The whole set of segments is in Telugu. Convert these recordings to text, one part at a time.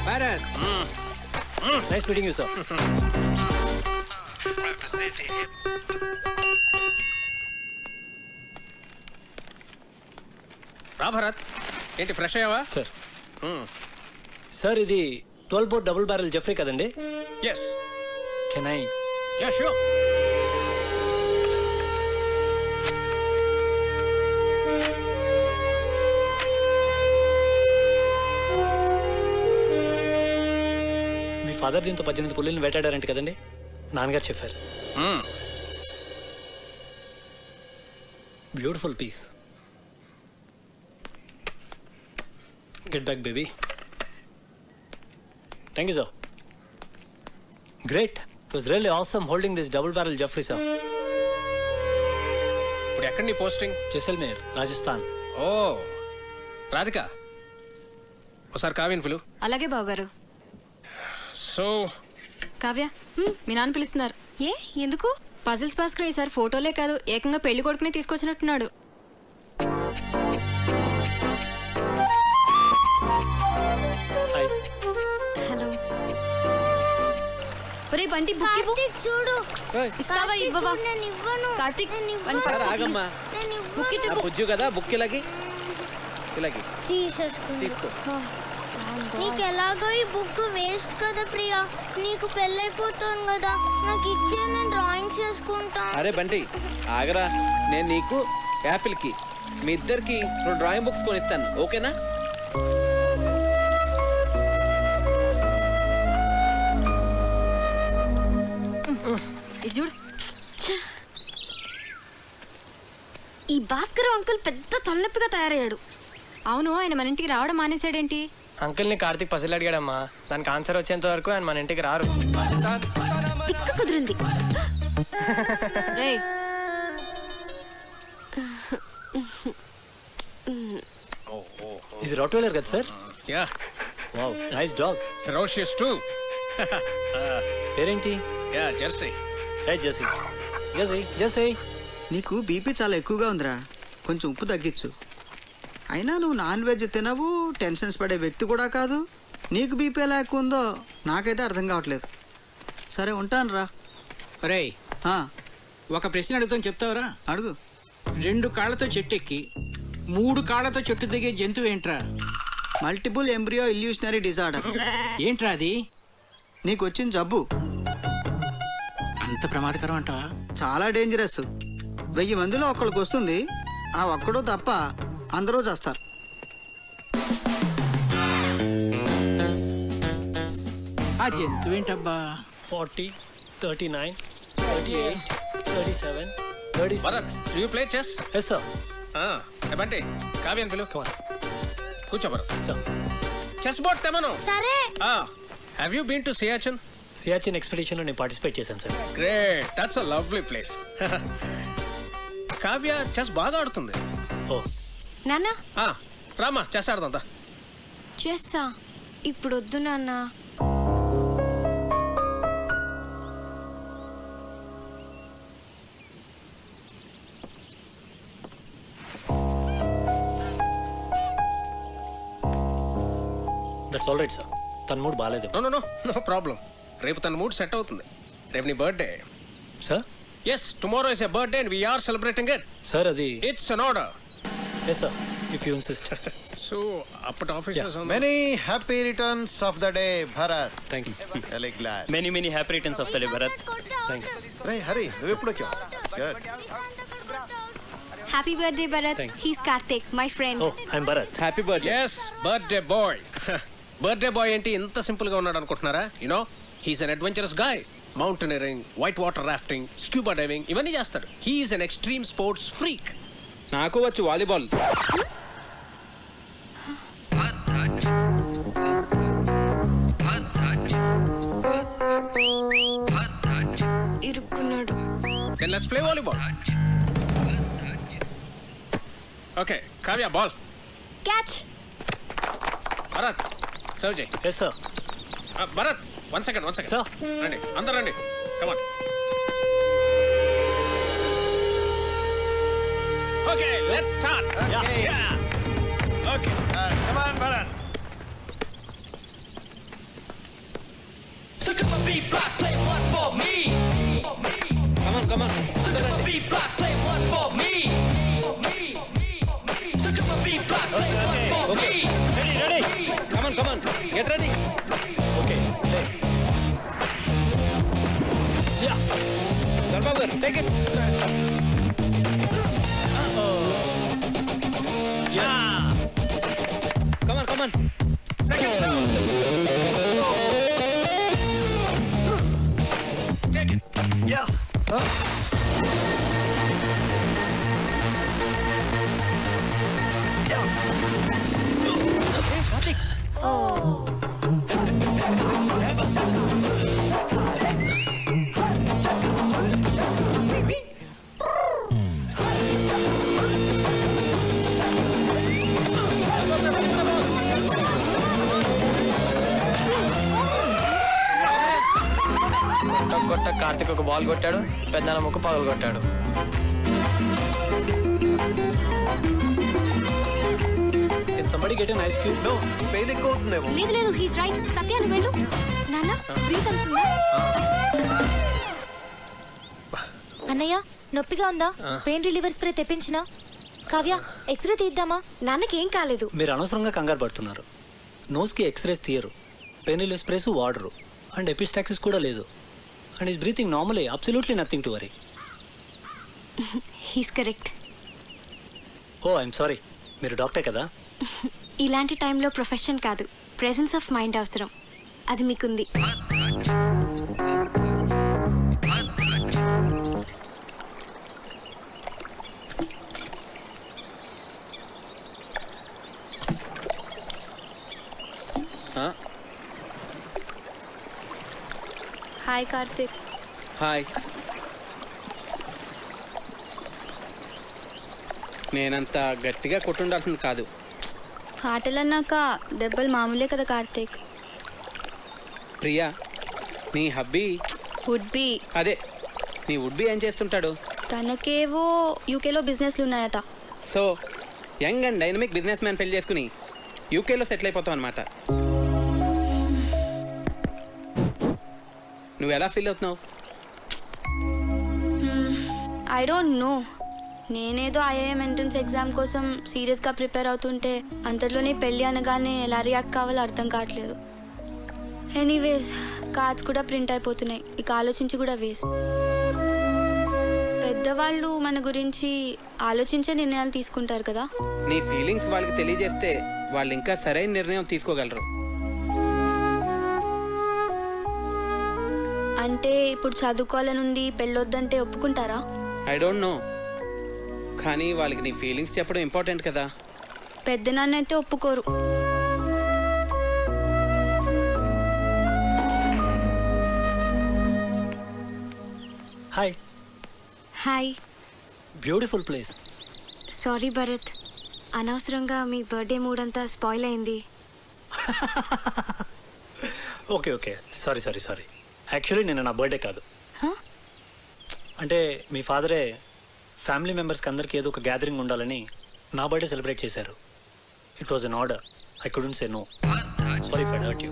Bharat. Nice meeting you, sir. రా భరత్, ఏంటి ఫ్రెష్ అయ్యావా? సార్ సార్ ఇది 12 బోర్ డబుల్ బ్యారెల్ జెఫ్రీ కదండి? Yes. Can I? Yeah sure. మీ ఫాదర్ దీంతో 18 పుల్లిని వేటాడారంట కదండి? నాన్నగారు చెప్పారు. Beautiful piece. Get back, baby. Thank you, sir. Great. It was really awesome holding this double barrel Jeffrey, sir. ఇప్పుడు ఎక్కడ నీ పోస్టింగ్? జైసల్మేర్, రాజస్థాన్. ఓ రాధిక, ఒకసారి కావ్యని పిలు. అలాగే బావగారు. సో కావ్య, మీ నాన్న పిలుస్తున్నారు. ఏ ఎందుకు? పజిల్స్ భాస్కర్ ఈసారి ఫోటోలే కాదు ఏకంగా పెళ్లి కొడుకునే తీసుకొచ్చినట్టున్నాడు. హలో. ఒరే బంటి, బుక్ ఇవ్వు. చూడు. ఇస్తావా ఇవ్వవా? కార్తీక్ ఆగమ్మా. బుక్ ఇవ్వు. బుజ్జు కదా, బుక్ ఇలాగి తీసుకో. నీకు ఎలాగో ఈ బుక్ వేస్ట్ కదా ప్రియా, నీకు పెళ్ళైపోతాను కదా, నాకు ఇచ్చే నేను డ్రాయింగ్స్ చేసుకుంటా. అరే బంటి ఆగరా, నేను నీకు యాపిల్ కి మీ ఇద్దరికి 2 డ్రాయింగ్ బుక్స్ కొనిస్తాను, ఓకేనా? ఇటు చూడు. ఈ భాస్కర్ అంకుల్ పెద్ద తలనొప్పిగా తయారయ్యాడు. అవును, ఆయన మన ఇంటికి రావడం మానేశాడేంటి? అంకుల్ని కార్తీక్ పసిల్ అడిగాడమ్మా, దానికి ఆన్సర్ వచ్చేంత వరకు ఆయన మన ఇంటికి రారు. తిక్క కుదిరింది. ఇది రోట్వెలర్ కదా sir? Yeah. Wow, nice dog. Ferocious too. పేరేంటి? Yeah Jersey. Hey Jersey. Jersey, Jersey. నీకు బీపీ చాలా ఎక్కువగా ఉందిరా, కొంచెం ఉప్పు తగ్గించు. అయినా నువ్వు నాన్ వెజ్ తినవు, టెన్షన్స్ పడే వ్యక్తి కూడా కాదు. నీకు బీపీ ఎలా ఎక్కువ ఉందో నాకైతే అర్థం కావట్లేదు. సరే ఉంటాను రా. ఒరే, ఒక ప్రశ్న అడుగుతాను, చెప్తావరా? అడుగు. 2 కాళ్ళతో చెట్టు ఎక్కి 3 కాళ్ళతో చెట్టు దిగే జంతువు ఏంట్రా? Multiple embryo illusionary disorder. ఏంట్రా అది? నీకు వచ్చిన జబ్బు. అంత ప్రమాదకరం అంటావా? చాలా డేంజరస్. 1000 మందిలో ఒక్కడికి వస్తుంది, ఆ ఒక్కడు తప్ప అందరూ చేస్తారు. ఆ జంతువు ఏంటబ్బా? 40, 39, 38, 37, 36. Bharat, do you play chess? Yes, sir. Bunty, కావ్యని పిలు. Come on. కూర్చో భరత్. Sir. చెస్ బోర్డ్ తెమను. సరే. Have you been to Siachen? Siachen expedition లో నేను పార్టిసిపేట్ చేశాను sir. Great, that's a lovely place. Kavya chess బాగా ఆడుతుంది. ఓ నాన్న, రామా చెస్ ఆడుతుందా? చేస్తా. ఇప్పుడు వద్దు నాన్న. That's all right sir. తన మూడ్ బాగాలేదు. No problem. రేపు తన మూడ్ సెట్ అవుతుంది. రేపు నీ birthday. Sir? Yes, tomorrow is a birthday and we are celebrating it. Sir, adi. It's an order. Yes, sir. If you insist. So, up at offices on. Many happy returns of the day, Bharat. Thank you. Really glad. Many happy returns of the day, Bharat. Thanks. Hey, Hari, నువ్వు ఎప్పుడు వచ్చావు? Good. Happy birthday, Bharat. Thanks. He's Karthik, my friend. Oh, I'm Bharat. Happy birthday. Yes, birthday boy. Birthday boy ఏంటి ఇంత సింపుల్ గా ఉన్నాడు అనుకుంటున్నారా? You know, he's an adventurous guy. Mountaineering, white water rafting, scuba diving, ఇవన్నీ చేస్తాడు. He is an extreme sports freak. నాకు వచ్చు వాలీబాల్. ఇరుక్కున్నాడు. Then let's play volleyball. Okay Kavya ball catch. Bharat serve చేయి. Yes sir. Bharat 1 second Sir. రండి అందరు రండి come on. Okay let's start. Okay Come on, Bharat. Come on come on get ready. Okay. Babu garu take it. Come on second serve. Take it. కొట్ట కార్తిక్ ఒక బాల్ కొట్టాడు, పెద్దల ముక్క పగలు కొట్టాడు. Somebody get an ice cube? No, pain ఎక్కువ అవుతుందేమో. లేదు హీస్ రైట్. సత్య నువ్వు వెళ్ళు. నాన్న బ్రీత్ అవుతుందా? అన్నయ్య నొప్పిగా ఉందా? పెయిన్ రిలీవర్ స్ప్రే తెప్పించినా? కావ్య ఎక్స్రే తీద్దామా? నాన్నకేం కాలేదు. మీరు అనవసరంగా కంగారు పడుతున్నారు. నోస్కి ఎక్స్రేస్ తీయరు, పెయిన్ రిలీవ్ స్ప్రేస్ వాడరు, అండ్ ఎపిస్టాక్సిస్ కూడా లేదు. And is breathing normally, absolutely nothing to worry. He's correct. Oh I'm sorry, మీరు డాక్టర్ కదా? ఇలాంటి టైంలో ప్రొఫెషన్ కాదు, ప్రెసెన్స్ ఆఫ్ మైండ్ అవసరం. అది మీకుంది. హాయ్ కార్తిక్. హాయ్. నేనంత గట్టిగా కొట్టుండాల్సింది కాదు. ఆటలన్నాక దెబ్బలు మామూలే కదా కార్తిక్. ప్రియా, నీ హబ్బీ వుడ్ బి. అదే, నీ వుడ్ బి ఏం చేస్తుంటాడు? తనకేవో యూకేలో బిజినెస్లు ఉన్నాయట. So young and dynamic business man పెళ్లి చేసుకుని యూకేలో సెటిల్ అయిపోతావు అనమాట. నువ్వు ఎలా ఫీల్ అవుతున్నావు? I don't know. నేనేదో ఐఐఎం ఎంట్రన్స్ ఎగ్జామ్ కోసం సీరియస్గా ప్రిపేర్ అవుతుంటే అంతలోనే పెళ్ళి అనగానే ఎలా రియాక్ట్ కావాలో అర్థం కావట్లేదు. ఎనీవేస్ కార్డ్స్ కూడా ప్రింట్ అయిపోతున్నాయి, ఇక ఆలోచించి కూడా వేస్ట్. పెద్దవాళ్ళు మన గురించి ఆలోచించే నిర్ణయాలు తీసుకుంటారు కదా. నీ ఫీలింగ్స్ వాళ్ళకి తెలియజేస్తే వాళ్ళు ఇంకా సరైన నిర్ణయం తీసుకోగలరు. అంటే ఇప్పుడు చదువుకోవాలనుంది, పెళ్ళొద్దంటే ఒప్పుకుంటారా? ఐ డోంట్ నో, కానీ వాళ్ళకి నీ ఫీలింగ్స్ చెప్పడం ఇంపార్టెంట్ కదా. పెద్దనాన్న అయితే ఒప్పుకోరు. Hi. Hi. Beautiful place. Sorry Bharat, అనవసరంగా మీ బర్త్డే మూడ్ అంతా స్పాయిల్ అయింది. Okay okay, sorry sorry sorry. Actually నేను నా బర్త్డే కాదు. Huh? అంటే మీ ఫాదరే ఫ్యామిలీ మెంబర్స్కి అందరికీ ఏదో ఒక గ్యాదరింగ్ ఉండాలని నా బర్త్డే సెలబ్రేట్ చేశారు. It was an order, I couldn't say no. Sorry for hurt you.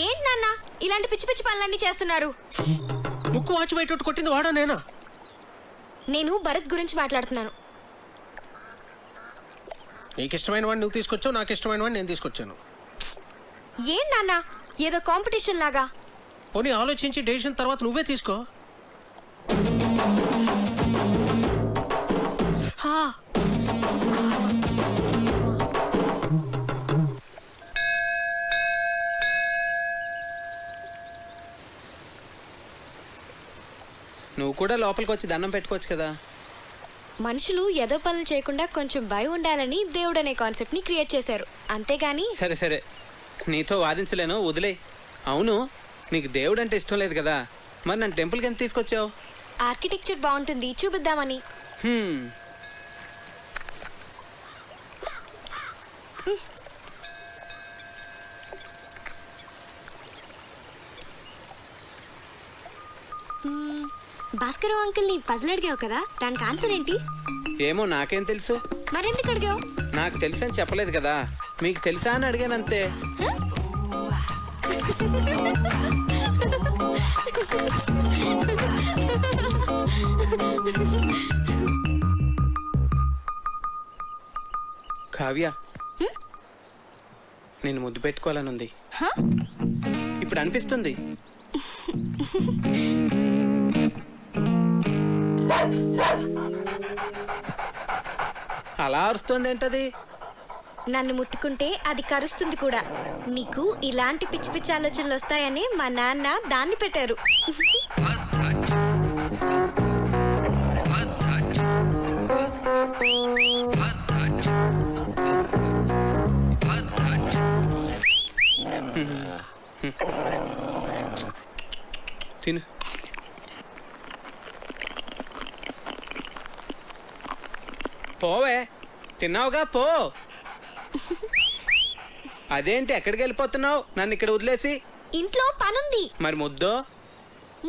ఏంటి నాన్న ఇలాంటి పిచ్చి పిచ్చి పనులన్నీ చేస్తున్నారు? ముక్కు వాచి బయట కొట్టింది వాడా నేనా? నేను భరత్ గురించి మాట్లాడుతున్నాను. నీకు ఇష్టమైన వాడిని నువ్వు తీసుకొచ్చావు, నాకు ఇష్టమైన వాడిని నేను తీసుకొచ్చాను. ఏం నాన్న ఏదో కాంపిటీషన్ లాగా? పోనీ ఆలోచించి డెసిషన్ తర్వాత నువ్వే తీసుకో. నువ్వు కూడా లోపలికి వచ్చి దండం పెట్టుకోవచ్చు కదా. మనుషులు ఏదో పనులు చేయకుండా కొంచెం భయం ఉండాలని దేవుడు అనే కాన్సెప్ట్ ని క్రియేట్ చేశారు, అంతేగాని. సరే సరే, నీతో వాదించలేను, వదిలే. అవును, నీకు దేవుడు అంటే ఇష్టం లేదు కదా, మరి నన్ను టెంపుల్కి ఎంత తీసుకొచ్చావు? ఆర్కిటెక్చర్ బాగుంటుంది చూపిద్దామని. భాస్కర్ అంకుల్ ని పజిల్ అడిగావు కదా, దానికి ఆన్సర్ ఏంటి? ఏమో నాకేం తెలుసు. మరెందుకు అడిగావు? నాకు తెలుసని చెప్పలేదు కదా, మీకు తెలుసా అని అడిగాను అంతే. కావ్య, నేను ముద్దు పెట్టుకోవాలనుంది. ఇప్పుడు అనిపిస్తుంది. అలా అరుస్తుంది ఏంటది? నన్ను ముట్టుకుంటే అది కరుస్తుంది కూడా. నీకు ఇలాంటి పిచ్చి పిచ్చి ఆలోచనలు వస్తాయని మా నాన్న దాన్ని పెట్టారు. తిను. పోవే, తిన్నావుగా పో. అదేంటి ఎక్కడికి వెళ్ళిపోతున్నావు నన్ను ఇక్కడ వదిలేసి? ఇంట్లో పనుంది. మరి ముద్దో?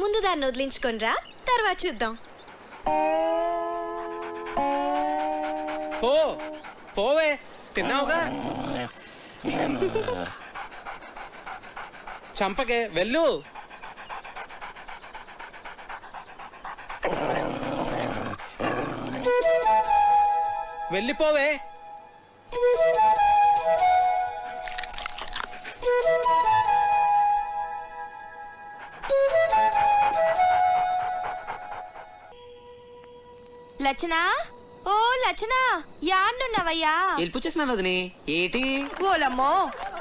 ముందు దాన్ని వదిలించుకొనిరా, తర్వాత చూద్దాం. పో పోవే, తిన్నావుగా. చంపకే, వెళ్ళు. వెళ్ళిపోవే. లచ్చనా, ఓ లచ్చనా, యాన్నున్నవయ్యా? వెళ్ళిపోచేసినాను వదిని. ఏటి? ఓలమ్మో,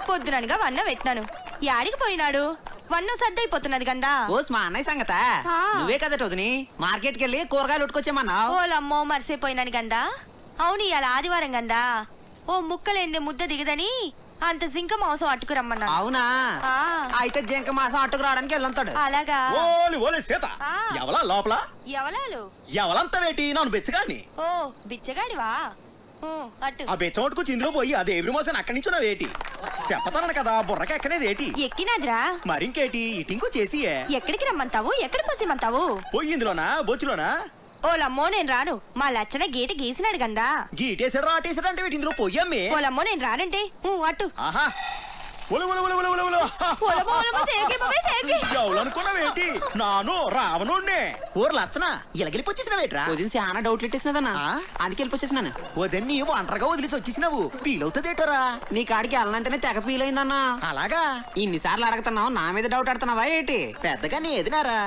పొద్దుననగా వన్న పెట్టినాను. యాడికి పోయినాడు? వన్ను సద్దయిపోతున్నది గందా. ఓస్ మా అన్నయ్య సంగత. ఆ. నువ్వే కదట వదిని మార్కెట్కి వెళ్ళి కూరగాయలు ఉట్టుకొచ్చామన్నావు. ఓలమ్మో, మర్చిపోయినాను గందా. అవును, ఇవాళ ఆదివారం గందా. ఓ ముక్కలేందే ముద్ద దిగదని అంత జింక మాంసం అట్టుకురమ్మన్నా. అవునా? ఆ. అయితే జింక మాసం అట్టుకు రావడానికి వెళ్ళంతాడు. అలాగా? ఓలి ఓలి సీత, ఆ. ఎవలా లోపల? ఎవలాలు? ఎవలంతా వేటి నన్ను బెచ్చగాని? ఓ బిచ్చగాడివా? ఓ, అట్టు ఆ బెచ్చమట్టుకు చిందులో పోయి అదే ఎవ్రీ మోసం అక్కడి నుంచి నా వేటి చెప్పతాను కదా, బుర్రకి ఎక్కనేది ఏటి? ఎక్కినాదిరా. మరింకేటి ఇటింకు చేసి ఎక్కడికి రమ్మంటావు? ఎక్కడ పోసేమంటావు? పోయి ఇందులోనా బొచ్చులోనా? ఓలమ్మో, నేను రాను. మా లచ్చన గీట గీసినాడు గందా. గీటేసాడు రాటేసాడు అంటే వీటి ఇందులో పోయమ్మే. ఓలమ్మో, నేను రానంటే అట్టు. ఆహా, ఒలు ఒలు ఒలు ఒలు ఒలు ఒలు. ఓలమ్మో, ఓలమ్మో, సేకి బాబాయ్, సేకి. ఎవరనుకున్నావేంటి? నాను రావణుణ్ణే. ఊరు లచ్చన ఇలాగెళ్ళిపోచ్చేసినావేట్రా? వదిన చాలా డౌట్లు ఇట్టేసినదన్నా, అందుకే వెళ్ళిపోచ్చేసినాను. వదన్ని ఒంటరిగా వదిలేసి వచ్చేసినావు, ఫీలవుతుందేటోరా? నీ కాడికి వెళ్ళనంటేనే తెగ ఫీల్ అయిందన్నా. అలాగా? ఇన్నిసార్లు అడుగుతున్నావు, నా మీద డౌట్ ఆడుతున్నావా ఏటి? పెద్దగా నీ ఎదినారా?